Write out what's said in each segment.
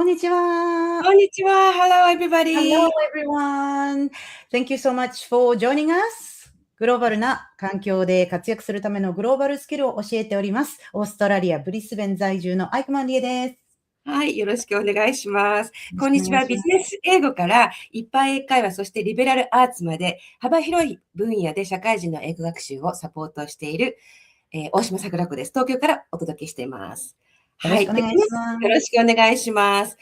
こんにちは。こんにちは。Hello, everybody. Hello, everyone. Thank you so much for joining us. グローバルな環境で活躍するためのグローバルスキルを教えております。オーストラリア・ブリスベン在住のアイクマンリエです。はい、よろしくお願いします。こんにちは。ビジネス英語から一般英会話、そしてリベラルアーツまで幅広い分野で社会人の英語学習をサポートしている、大島桜子です。東京からお届けしています。はい。よろしくお願いします。よろしくお願いします。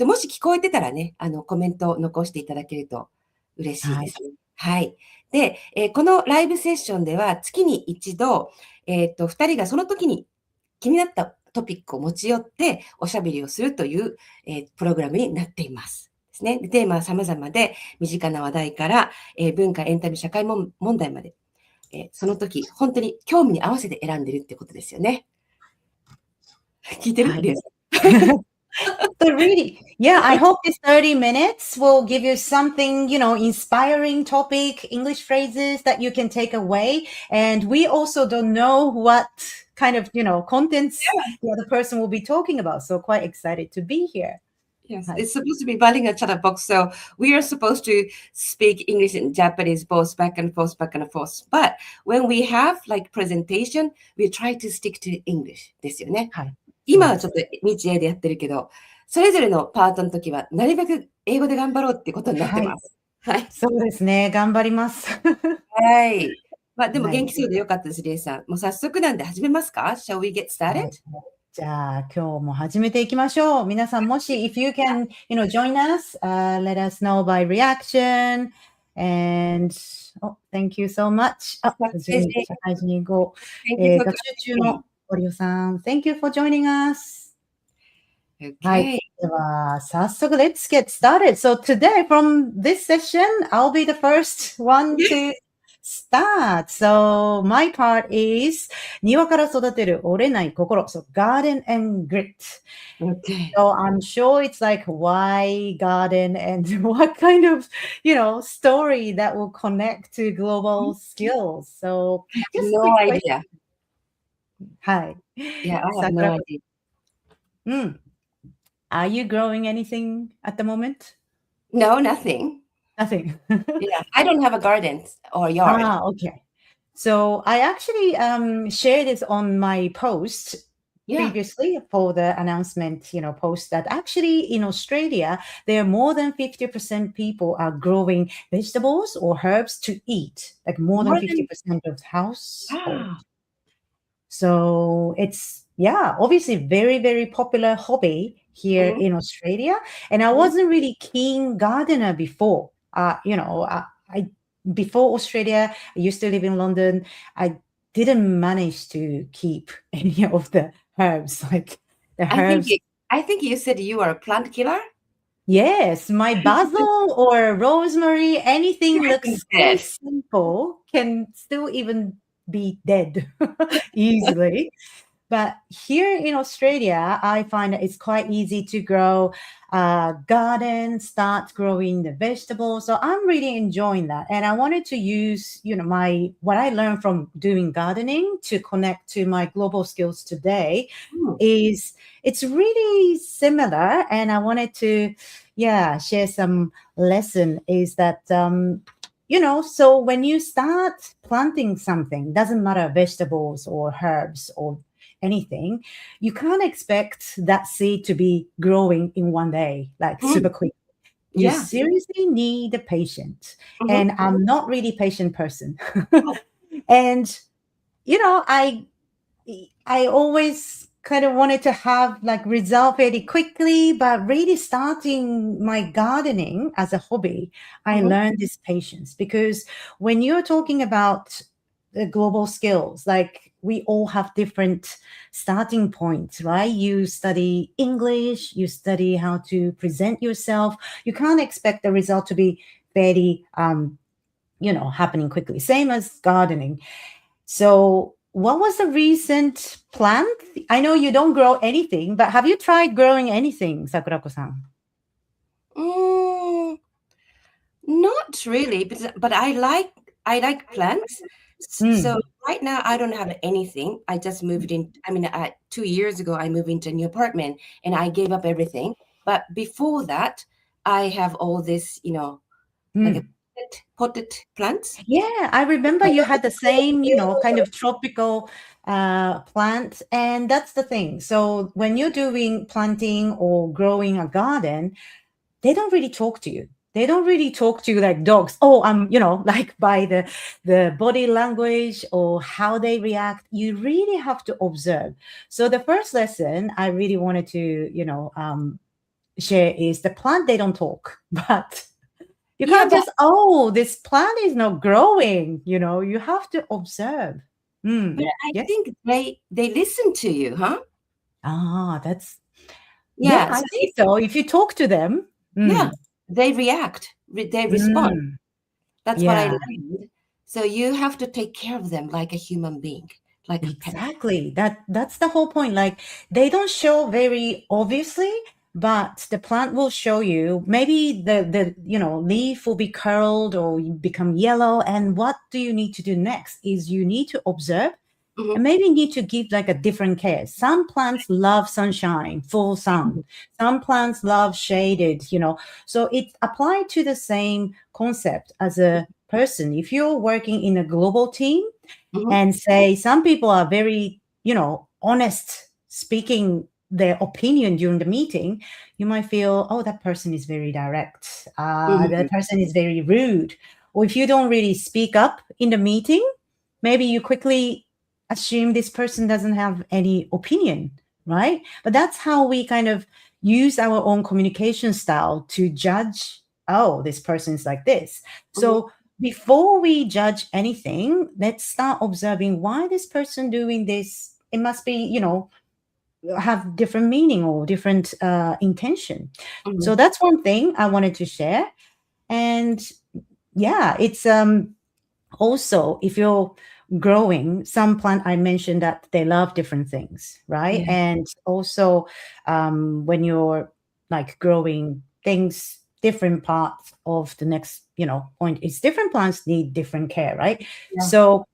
もし聞こえてたらね、コメントを残していただけると嬉しいですね。はい。で、このライブセッションでは月に一度、2人がその時に気になったトピックを持ち寄っておしゃべりをするという、プログラムになっています。ですね。でテーマは様々で、身近な話題から、文化、エンタメ、社会問題まで、その時、本当に興味に合わせて選んでるってことですよね。聞いてる？はい、So really, yeah, I hope this 30 minutes will give you something, inspiring topic, English phrases that you can take away. And we also don't know what kind of, contents the other person will be talking about. So quite excited to be here. Yes, it's supposed to be Bilingual Chatterbox, so we are supposed to speak English and Japanese both back and forth. But when we have like presentation, we try to stick to English ですよね。はい。今はちょっと日英でやってるけど、それぞれのパートの時はなるべく英語で頑張ろうってことになってます。はい。そうですね。頑張ります。はい。まあでも元気そうでよかったです、リエさん。もう早速なんで始めますか？ Shall we get started?じゃあ、今日も始めていきましょう。皆さん、もし、if you can, join us, let us know by reaction. And, thank you so much. 社会人語、学習中のオリオさん、thank you for joining us.はい。では、早速、let's get started. So today, from this session, I'll be the first one to start. So my part is 庭から育てる折れない心. So garden and grit. Okay. So I'm sure it's like why garden and what kind of, story that will connect to global skills. So just no idea. Hi. Yeah, I have no idea. Are you growing anything at the moment? No, nothing. Nothing. Yeah, I don't have a garden or yard. Okay. So I actually shared this on my post previously for the announcement, post that actually in Australia, there are more than 50% people are growing vegetables or herbs to eat, like more than 50% of the household. Wow. So it's, obviously very, very popular hobby here in Australia. And I wasn't really keen gardener before. Before Australia, I used to live in London. I didn't manage to keep any of the herbs, like the herbs. I think you said you are a plant killer? Yes, my basil or rosemary, anything looks so simple can still even be dead easily. But here in Australia, I find that it's quite easy to grow a garden, start growing the vegetables. So I'm really enjoying that. And I wanted to use, what I learned from doing gardening to connect to my global skills today is it's really similar. And I wanted to, share some lesson is that, so when you start planting something, doesn't matter vegetables or herbs or anything, you can't expect that seed to be growing in one day, like super quick. You seriously need the patience. And I'm not really patient person. And, I always kind of wanted to have like result very quickly, but really starting my gardening as a hobby, I learned this patience because when you're talking about the global skills, like we all have different starting points, right? You study English, you study how to present yourself. You can't expect the result to be very, happening quickly. Same as gardening. So what was the recent plant? I know you don't grow anything, but have you tried growing anything, Sakurako-san? Not really, but I like plants. So right now I don't have anything. I just moved in. 2 years ago I moved into a new apartment and I gave up everything. But before that, I have all this, like a potted plants. Yeah, I remember you had the same, kind of tropical plant, and that's the thing. So when you're doing planting or growing a garden, they don't really talk to you. They don't really talk to you like dogs. Oh, like by the body language or how they react. You really have to observe. So the first lesson I really wanted to, share is the plant, they don't talk, but you can't just, this plant is not growing, you have to observe. But I think they listen to you, huh? That's, I think so. If you talk to them, they react, they respond. That's what I learned. So you have to take care of them like a human being, like a pet. Exactly. That's the whole point. Like they don't show very obviously, but the plant will show you. Maybe the leaf will be curled or become yellow. And what do you need to do next is you need to observe and maybe need to give like a different care. Some plants love sunshine, full sun. Some plants love shaded, So it's applied to the same concept as a person. If you're working in a global team and say some people are very, honest speaking their opinion during the meeting, you might feel, oh, that person is very direct. That person is very rude. Or if you don't really speak up in the meeting, maybe you quickly assume this person doesn't have any opinion, right? But that's how we kind of use our own communication style to judge, oh, this person is like this. So before we judge anything, let's start observing why this person doing this. It must be, have different meaning or different intention. So that's one thing I wanted to share. And it's also, if you're growing some plant, I mentioned that they love different things, right? And also when you're like growing things, different parts of the next point is different plants need different care, right? So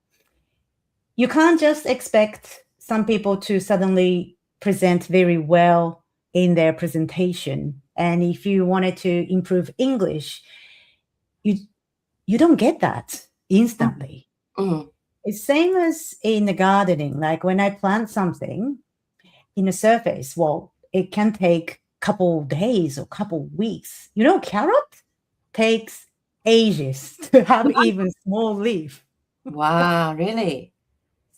you can't just expect some people to suddenly present very well in their presentation. And if you wanted to improve English, you don't get that instantly. It's same as in the gardening. Like when I plant something in a surface, well, it can take a couple days or couple weeks. Carrot takes ages to have even small leaf. Wow, really?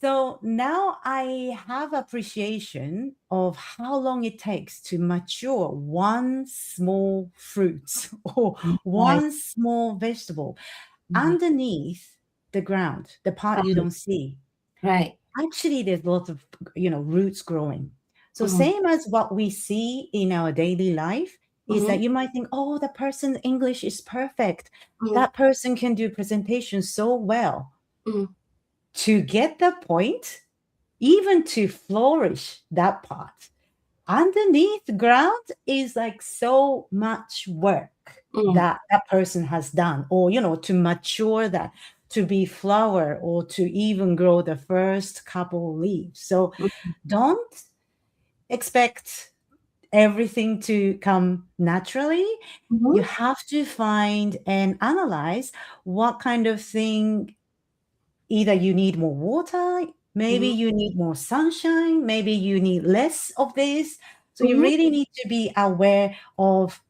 So now I have appreciation of how long it takes to mature one small fruit or one small vegetable underneath the ground, the part you don't see. Right. Actually, there's lots of, roots growing. So same as what we see in our daily life is that you might think, oh, the person's English is perfect. That person can do presentation so well. To get the point, even to flourish that part, underneath the ground is like so much work that person has done, or, to mature that, to be flower, or to even grow the first couple leaves. So don't expect everything to come naturally. You have to find and analyze what kind of thing. Either you need more water, maybe you need more sunshine, maybe you need less of this. So you really need to be aware of,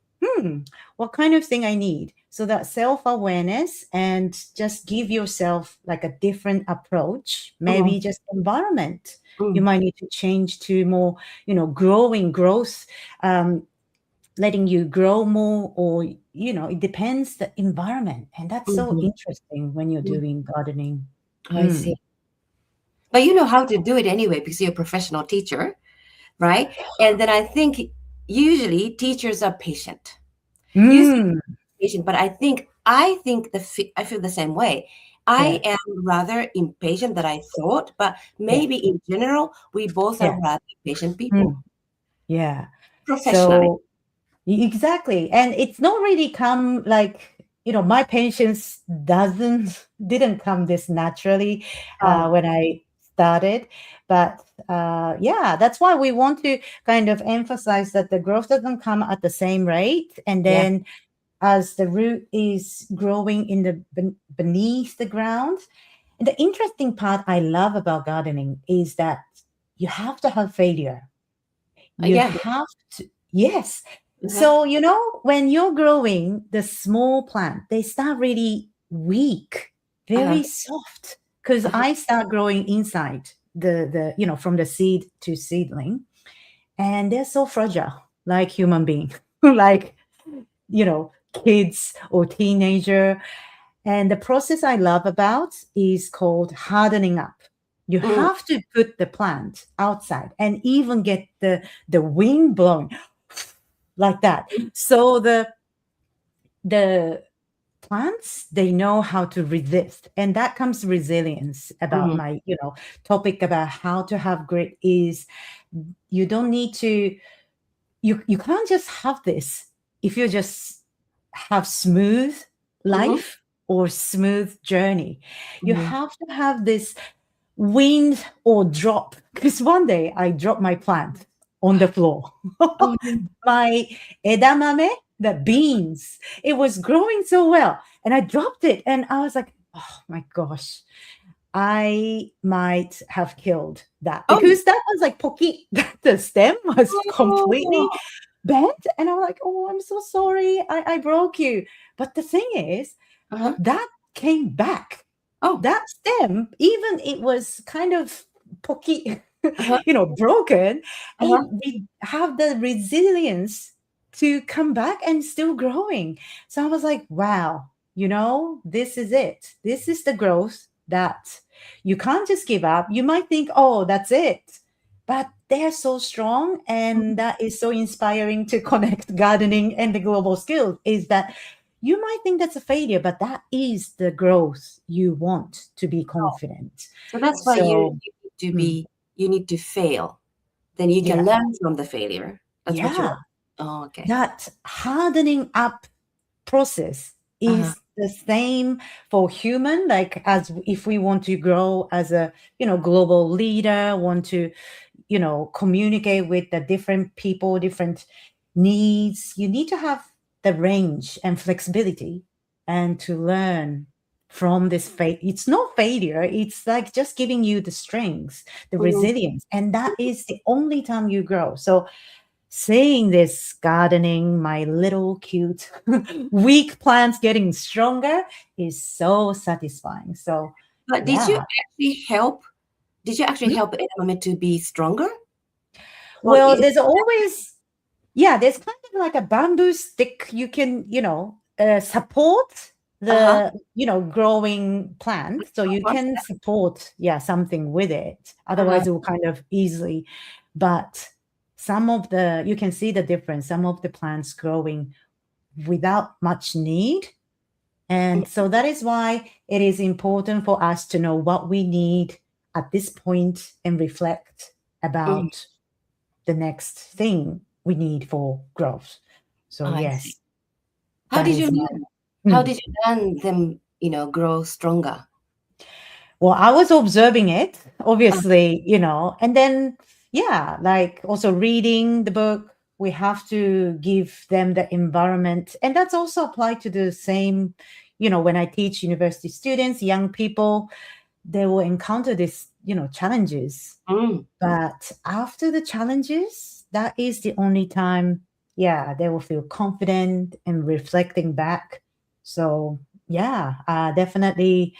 what kind of thing I need. So that self-awareness, and just give yourself like a different approach, maybe just environment. You might need to change to more, growth, letting you grow more, or, it depends the environment. And that's so interesting when you're doing gardening. I see. But you know how to do it anyway because you're a professional teacher, right? And then I think usually teachers are patient. Patient, but I think I feel the same way. I am rather impatient than I thought, but maybe in general we both are rather patient people. Professionally. So, exactly. And it's not really come like, my patience didn't come this naturally when I started. But yeah, that's why we want to kind of emphasize that the growth doesn't come at the same rate. And then as the root is growing in the beneath the ground. And the interesting part I love about gardening is that you have to have failure. You have to, yes. So, you know, when you're growing the small plant, they start really weak, very soft, because I start growing inside the, you know, from the seed to seedling, and they're so fragile, like human being, like, you know, kids or teenager. And the process I love about is called hardening up. You have to put the plant outside and even get the wind blowing like that. So the plants, they know how to resist. And that comes resilience about my, you know, topic about how to have grit is you don't need to, you can't just have this if you just have smooth life or smooth journey. You have to have this wind or drop. Because one day I dropped my plant on the floor. My edamame, the beans, it was growing so well. And I dropped it and I was like, oh my gosh, I might have killed that. Because that was like pocky. The stem was completely bent. And I'm like, oh, I'm so sorry. I broke you. But the thing is, that came back. That stem, even it was kind of pocky, you know, broken, and we have the resilience to come back and still growing. So I was like, wow, you know, this is it. This is the growth that you can't just give up. You might think, oh, that's it. But they're so strong, and that is so inspiring to connect gardening and the global skills is that you might think that's a failure, but that is the growth you want to be confident. So that's why you need to fail. Then you can learn from the failure. That's what you're. Oh, okay. That hardening up process is the same for human, like as if we want to grow as a, you know, global leader, want to, you know, communicate with the different people, different needs. You need to have the range and flexibility and to learn from this it's not failure. It's like just giving you the strength, the resilience. And that is the only time you grow. So saying this gardening, my little cute weak plants getting stronger is so satisfying. So, but did you actually help? Did you actually help edamame to be stronger? Well, there's always, there's kind of like a bamboo stick you can, you know, support the, you know, growing plant. So you can support, something with it. Otherwise, it will kind of easily. But some of the, you can see the difference. Some of the plants growing without much need. And so that is why it is important for us to know what we need at this point and reflect about the next thing we need for growth. So yes. How did you learn them, you know, grow stronger? Well, I was observing it, obviously, you know, and then, like also reading the book, we have to give them the environment. And that's also applied to the same, you know, when I teach university students, young people, they will encounter this, you know, challenges. But after the challenges, that is the only time, they will feel confident and reflecting back. So, definitely.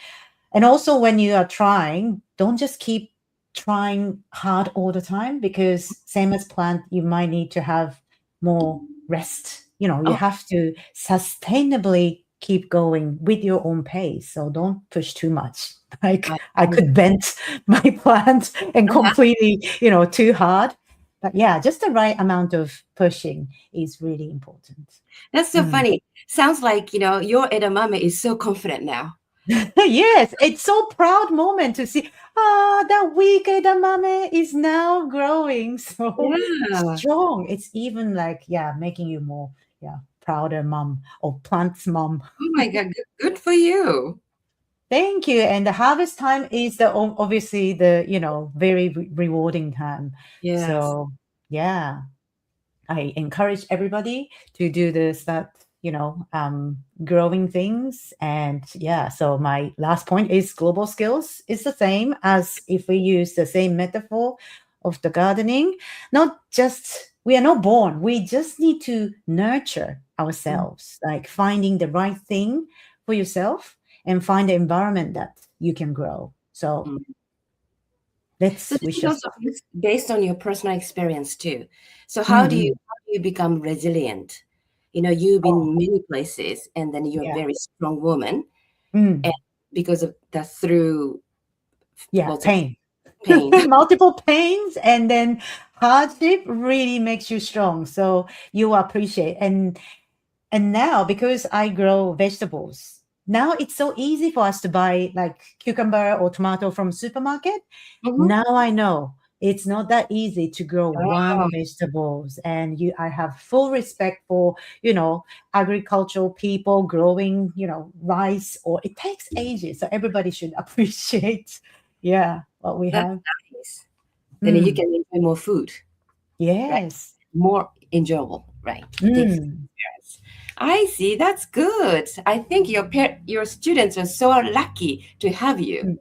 And also when you are trying, don't just keep trying hard all the time, because same as plant, you might need to have more rest. You know, you have to sustainably keep going with your own pace. So don't push too much. Like I could bend my plant and completely, you know, too hard. But just the right amount of pushing is really important. That's so funny. Sounds like, you know, your edamame is so confident now. Yes, it's so proud moment to see, that weak edamame is now growing so strong. It's even like, making you more, prouder mom or plants mom. Oh my God, good for you. Thank you. And the harvest time is obviously the, very rewarding time. Yes. So, yeah, I encourage everybody to do growing things. And yeah, so my last point is global skills is the same as if we use the same metaphor of the gardening. We are not born. We just need to nurture ourselves, like finding the right thing for yourself and find the environment that you can grow. So So this is also based on your personal experience too. So how do you become resilient? You've been many places, and then you're a very strong woman, and because of that through pain. Multiple pains, and then hardship really makes you strong. So you appreciate and now, because I grow vegetables, now it's so easy for us to buy like cucumber or tomato from supermarket. Now I know it's not that easy to grow one vegetables, and I have full respect for, agricultural people growing, rice, or it takes ages. So everybody should appreciate, what we have. Nice. Then you can enjoy more food. Yes. Right? More enjoyable, right? I see. That's good. I think your students are so lucky to have you.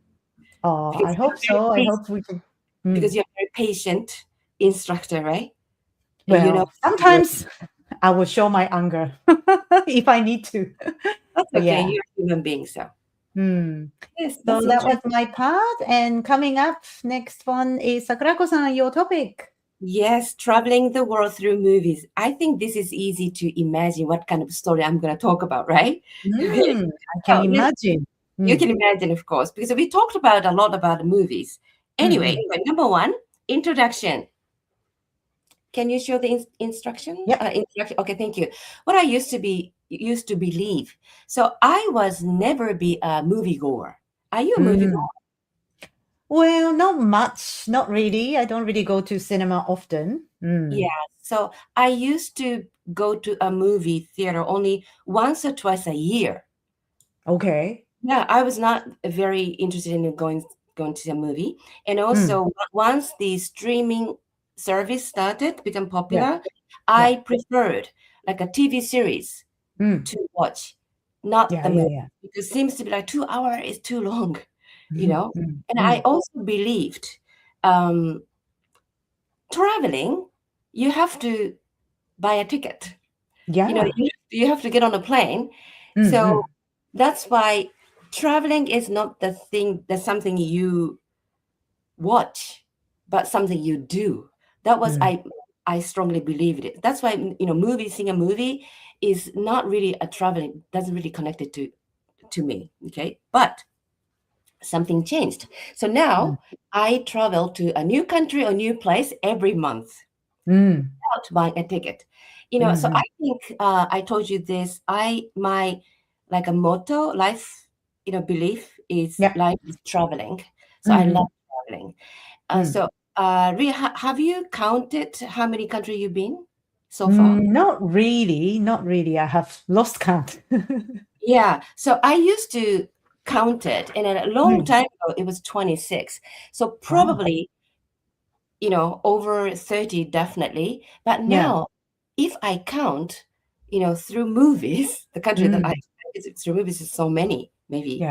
Oh, I hope so. I hope we can. Because you're a very patient instructor, right? Well, sometimes I will show my anger if I need to. That's okay. You're a human being, so. Yes, so that was my part. And coming up, next one is Sakurako-san, your topic. Yes, traveling the world through movies. I think this is easy to imagine what kind of story I'm going to talk about, right? I can imagine. You can imagine, of course, because we talked about a lot about the movies. Anyway, number one, introduction. Can you show the instruction? Yeah. Okay, thank you. What I used to believe. So I was never be a moviegoer. Are you a moviegoer? Well, not much. Not really. I don't really go to cinema often. Yeah. So I used to go to a movie theater only once or twice a year. Okay. Yeah, I was not very interested in going to see a movie. And also, once the streaming service started become popular, I preferred like a TV series to watch, not the movie, because it seems to be like 2 hours is too long, And I also believed traveling, you have to buy a ticket. You have to get on a plane. So that's why traveling is not the thing, that's something you watch, but something you do. That was I strongly believed it. That's why seeing a movie is not really a traveling, doesn't really connect it to me. Okay, but something changed. So now I travel to a new country or new place every month without buying a ticket. So I think I told you this. My like a motto, life, belief is life is traveling. So I love traveling. So, Rie, have you counted how many countries you've been so far? Not really. I have lost count. Yeah. So I used to count it, and a long time ago, it was 26. So probably, over 30, definitely. But now, if I count, through movies, the country that I visit through movies is so many, maybe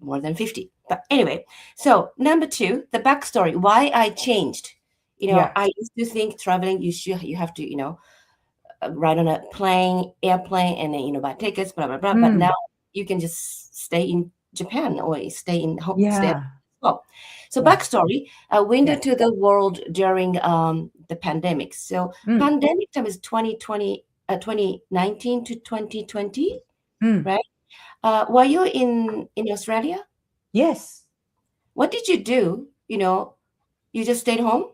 more than 50. But anyway, so number two, the backstory, why I changed. I used to think traveling, you have to, ride on a airplane, and then, buy tickets, blah, blah, blah. But now you can just stay in Japan or stay in home. Stay well. So backstory, window to the world during the pandemic. So pandemic time is 2019 to 2020, right? Were you in Australia? Yes. What did you do? You just stayed home?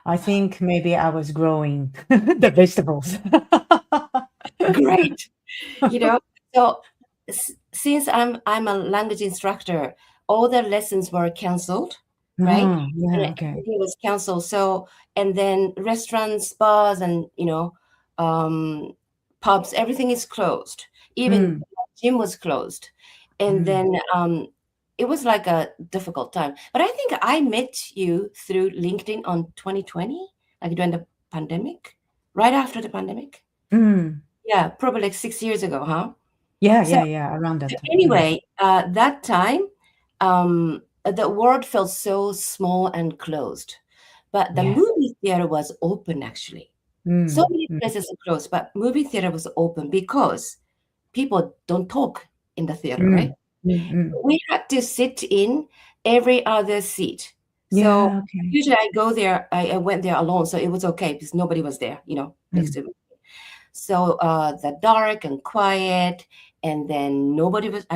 I think maybe I was growing the vegetables. Great. So since I'm a language instructor, all the lessons were canceled, right? It was canceled. So, and then restaurants, bars, and pubs, everything is closed. Even gym was closed. And then it was like a difficult time. But I think I met you through LinkedIn on 2020, like during the pandemic, right after the pandemic. Yeah, probably like 6 years ago, huh? Yeah, around that time. Anyway, that time, the world felt so small and closed, but the movie theater was open actually. So many places are closed, but movie theater was open because people don't talk in the theater, right? We had to sit in every other seat. So usually I go there, I went there alone, so it was okay because nobody was there, next to me. So the dark and quiet, and then nobody was,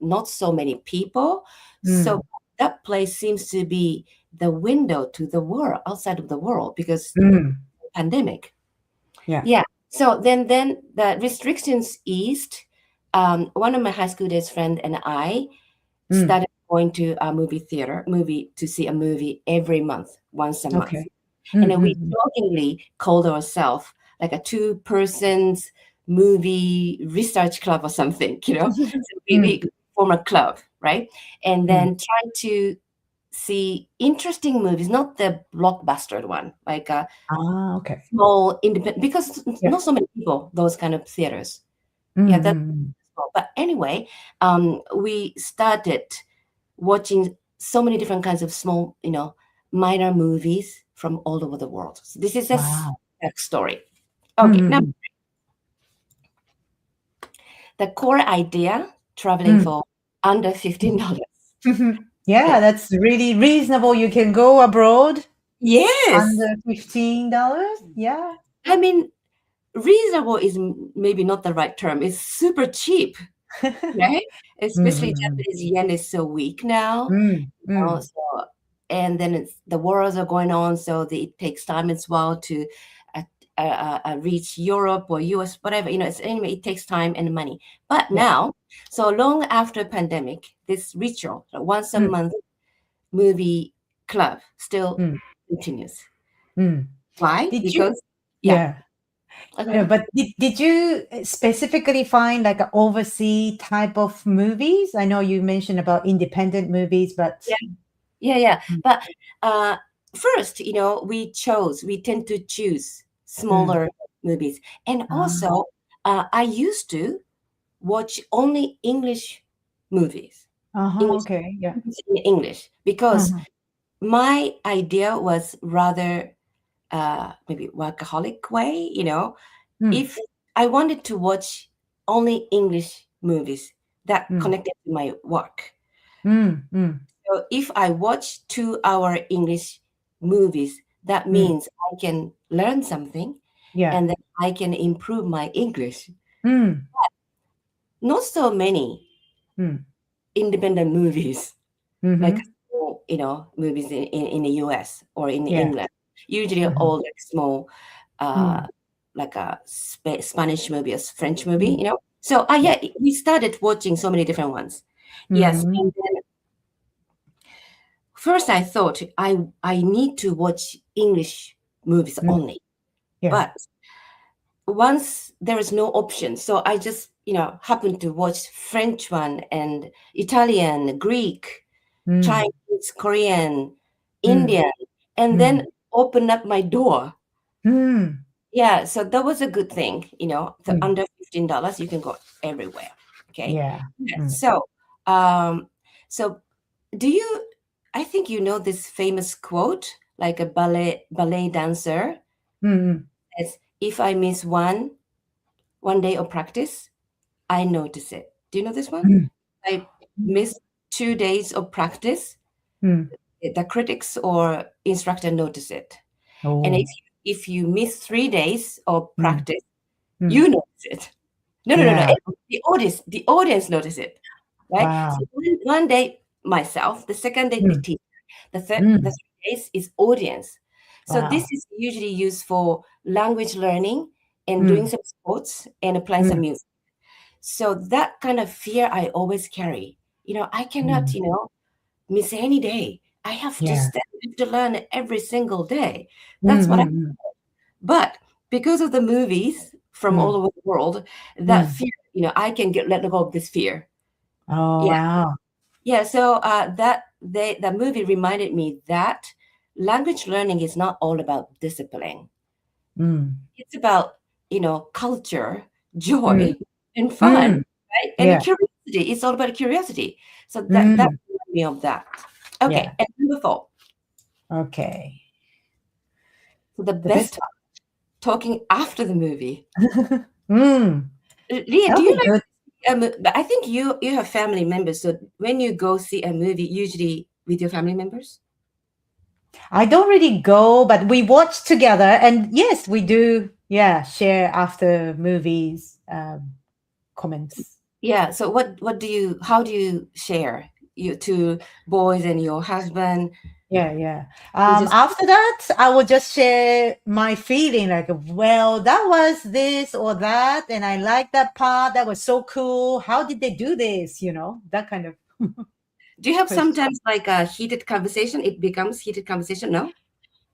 not so many people. So that place seems to be the window to the world, outside of the world, because pandemic. Yeah. So then the restrictions eased. One of my high school days friend and I started going to a movie to see a movie every month, once a month. And then we jokingly called ourselves like a 2-person's movie research club or something, So we form a club, right? And then try to see interesting movies, not the blockbuster one, like a small independent, because not so many people, those kind of theaters. Yeah, that's small. But anyway, we started watching so many different kinds of small, minor movies from all over the world. So this is a story. Okay, now the core idea, traveling for under $15. Yeah, that's really reasonable. You can go abroad. Yes. Under $15. Yeah. I mean, reasonable is maybe not the right term. It's super cheap, right? Especially Japanese yen is so weak now. So, and then the wars are going on, so it takes time as well to reach Europe or US, whatever. Anyway, it takes time and money. But now, so long after pandemic, this ritual, once a month movie club, still continues. Why? Because but did you specifically find like an overseas type of movies? I know you mentioned about independent movies, but But first, we tend to choose smaller movies, and also I used to watch only English movies. In English, because my idea was rather maybe workaholic way, if I wanted to watch only English movies that connected to my work. So if I watch 2-hour English movies, that means I can learn something and then I can improve my English. But not so many independent movies, like movies in the US or in England. Usually all like small, like a Spanish movie or French movie, So we started watching so many different ones. Yes. And then first I thought I need to watch English movies only. But once there is no option, so I just, happened to watch French one and Italian, Greek, Chinese, Korean, Indian, and then open up my door. Yeah, so that was a good thing, for under $15, you can go everywhere. Okay. So, so I think this famous quote, like a ballet dancer, is, if I miss one day of practice, I notice it. Do you know this one? I miss 2 days of practice, the critics or instructor notice it. And if you miss 3 days of practice, you notice it. No. The audience notice it, right? Wow. So one day myself, the second day the teacher, the 3 days is audience. So this is usually used for language learning and doing some sports and applying some music. So that kind of fear I always carry. I cannot, miss any day. I have to learn every single day. That's what I do. But because of the movies from all over the world, that fear, I can let go of this fear. Oh, wow. Yeah, so the movie reminded me that language learning is not all about discipline. It's about, culture, joy, and fun, right? And curiosity. It's all about curiosity. So that reminded me of that. Okay, and number 4. Okay. So the best part, talking after the movie. Rie, That'll do you be good. I think you have family members. So when you go see a movie, usually with your family members? I don't really go, but we watch together, and yes, we do. Yeah, share after movies comments. Yeah. So how do you share you two boys and your husband? Yeah. After that, I will just share my feeling, like, well, that was this or that, and I like that part. That was so cool. How did they do this? That kind of. Do you have sometimes like a heated conversation? It becomes heated conversation, no?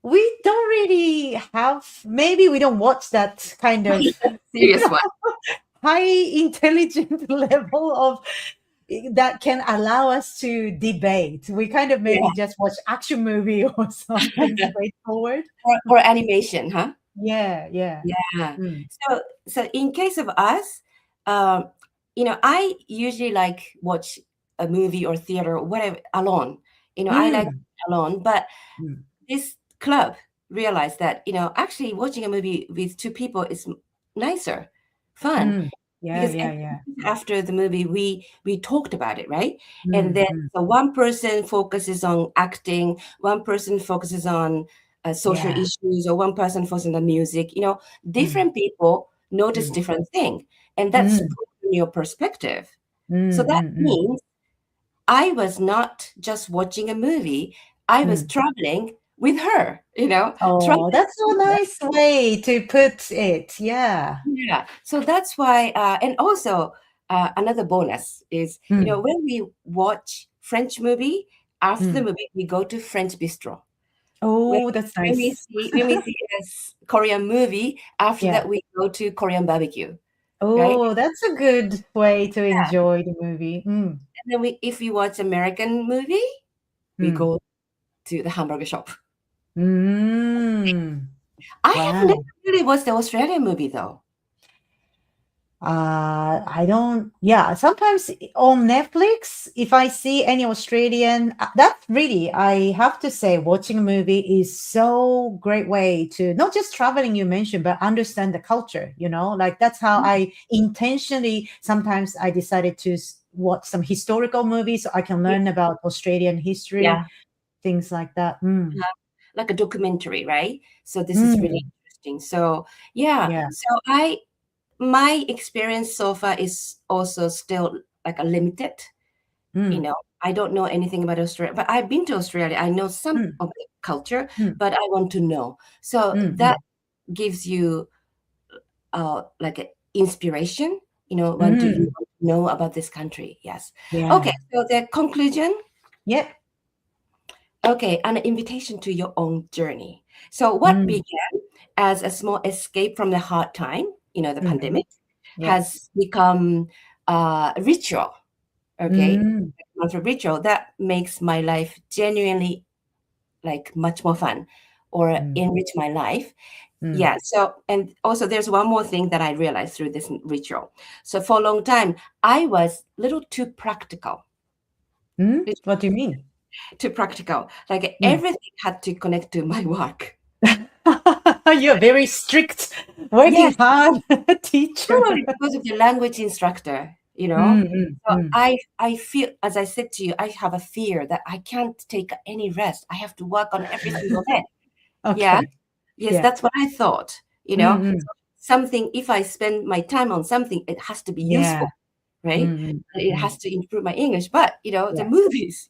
We don't really have. Maybe we don't watch that kind of serious one. High intelligent level of that can allow us to debate. We kind of maybe just watch action movie or something straightforward. Or animation, huh? Yeah. So in case of us, I usually like watch a movie or theater or whatever alone. I like alone, but this club realized that, actually watching a movie with 2 people is nicer, fun. Yeah. After the movie, we talked about it, right? And then so one person focuses on acting, one person focuses on social issues, or one person focuses on music. Different people notice different things, and that's your perspective. So that means I was not just watching a movie; I was traveling with her. Oh, that's a nice way to put it. Yeah. So that's why, and also another bonus is, when we watch French movie, after the movie, we go to French bistro. Oh, that's nice. When we see a Korean movie, after that, we go to Korean barbecue. Oh, right? That's a good way to enjoy the movie. And then if we watch American movie, we go to the hamburger shop. I have never really watched the Australian movie though. I don't. Yeah, sometimes on Netflix, if I see any Australian, that's really, I have to say, watching a movie is so great way to not just traveling you mentioned, but understand the culture. Like that's how I intentionally. Sometimes I decided to watch some historical movies so I can learn about Australian history, things like that. Like a documentary, right? So this is really interesting. So so my experience so far is also still like a limited. I don't know anything about Australia, but I've been to Australia. I know some of the culture, but I want to know. So that gives you like an inspiration, want to know about this country. Yes. Yeah. Okay. So the conclusion. Yep. Okay, an invitation to your own journey. So what began as a small escape from the hard time, the pandemic, has become a ritual. Okay, a ritual that makes my life genuinely like much more fun or enrich my life. Yeah. So, and also there's one more thing that I realized through this ritual. So for a long time, I was a little too practical. What do you mean? Too practical. Like everything had to connect to my work. You're very strict, working hard teacher. Probably because of the language instructor, So I feel, as I said to you, I have a fear that I can't take any rest. I have to work on every single day. Okay. Yes, that's what I thought. Something, if I spend my time on something, it has to be useful. Right? It has to improve my English. But, the movies,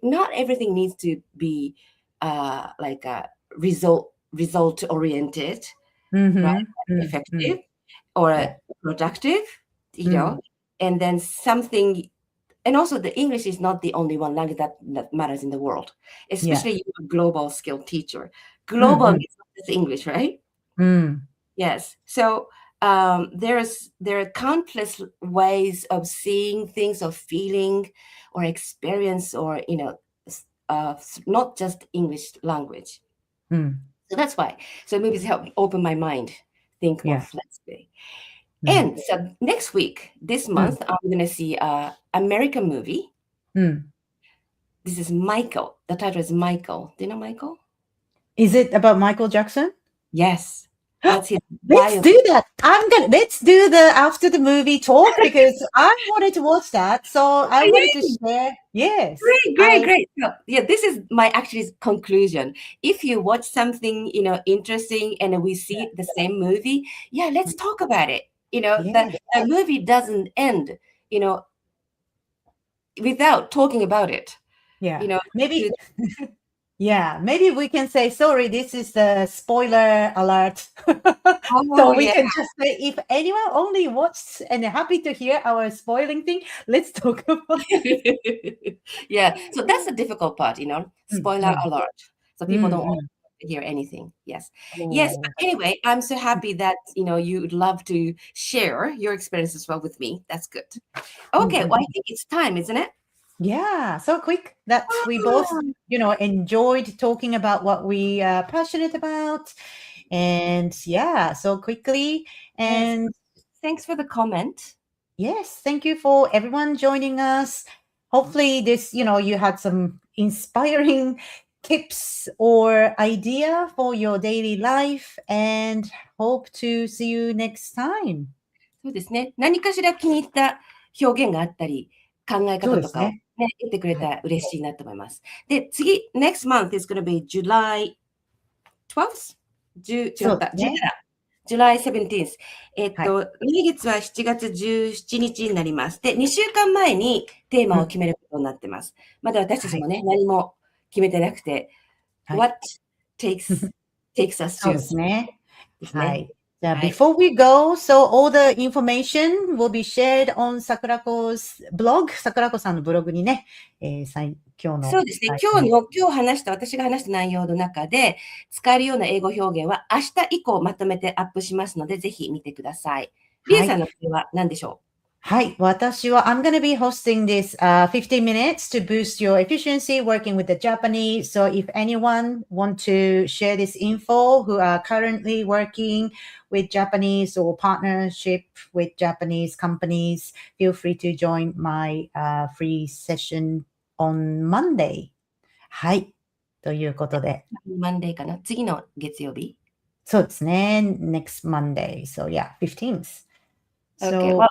not everything needs to be like a result-oriented, right? Effective or productive, and then something. And also the English is not the only one language that matters in the world, especially you're a global skill teacher. Global is not just English, right? Yes. So there are countless ways of seeing things or feeling or experience or, not just English language. So that's why. So movies help me open my mind, think more flexibly. And so next week, this month, I'm going to see an American movie. This is Michael. The title is Michael. Do you know Michael? Is it about Michael Jackson? Yes. That's his Let's do that. Let's do the after the movie talk because I wanted to watch that. So I wanted to share. Yes. Great. So, this is my actually conclusion. If you watch something, interesting and we see the same movie, let's talk about it. The movie doesn't end, without talking about it. Maybe. Maybe we can say, sorry, this is the spoiler alert. So we can just say, if anyone only watched and happy to hear our spoiling thing, let's talk about it. So that's the difficult part, spoiler alert. So people don't want to hear anything. Yes. But anyway, I'm so happy that, you would love to share your experience as well with me. That's good. Okay, well, I think it's time, isn't it? Yeah, so quick that we both, enjoyed talking about what we are passionate about. And so quickly. And thanks for the comment. Yes, thank you for everyone joining us. Hopefully this, you had some inspiring tips or idea for your daily life and hope to see you next time. そうですね。何かしら気に入った表現があったり、考え方とかを言ってくれたら嬉しいなと思います。で、次、next month is going to be July 12th? July 17th. 来月は7月17日になります。で、2週間前にテーマを決めることになってます。まだ私たちもね、何も決めてなくて、what takes us to. そうですね。はい。Before we go, so all the information will be shared on Sakurako's blog. Sakurako さんのブログにね、今日の。そうですね。今日私が話した内容の中で使えるような英語表現は明日以降まとめてアップしますので、ぜひ見てください。リエさんのこれは何でしょう？はい。私は、I'm going to be hosting this 15 minutes to boost your efficiency working with the Japanese. So if anyone want to share this info who are currently working with Japanese or partnership with Japanese companies, feel free to join my free session on Monday. はい。ということで。Monday かな？次の月曜日？そうですね。Next Monday. So15th. Okay. Well,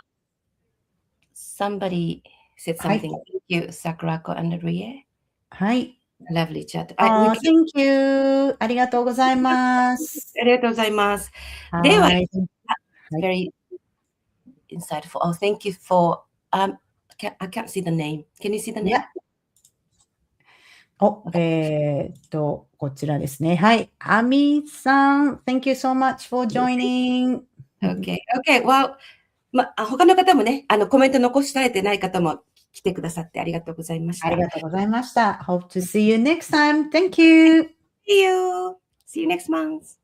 somebody said something. Thank you, Sakurako and Rie. はい。Lovely chat. Thank you. ありがとうございます。ありがとうございます。では、very insightful. Oh, thank you for, I can't see the name. Can you see the name? こちらですね。はい。アミさん、Thank you so much for joining. Okay. Well, 他の方もね、コメント残されてない方も来てくださってありがとうございました。ありがとうございました。Hope to see you next time. Thank you. See you. See you next month.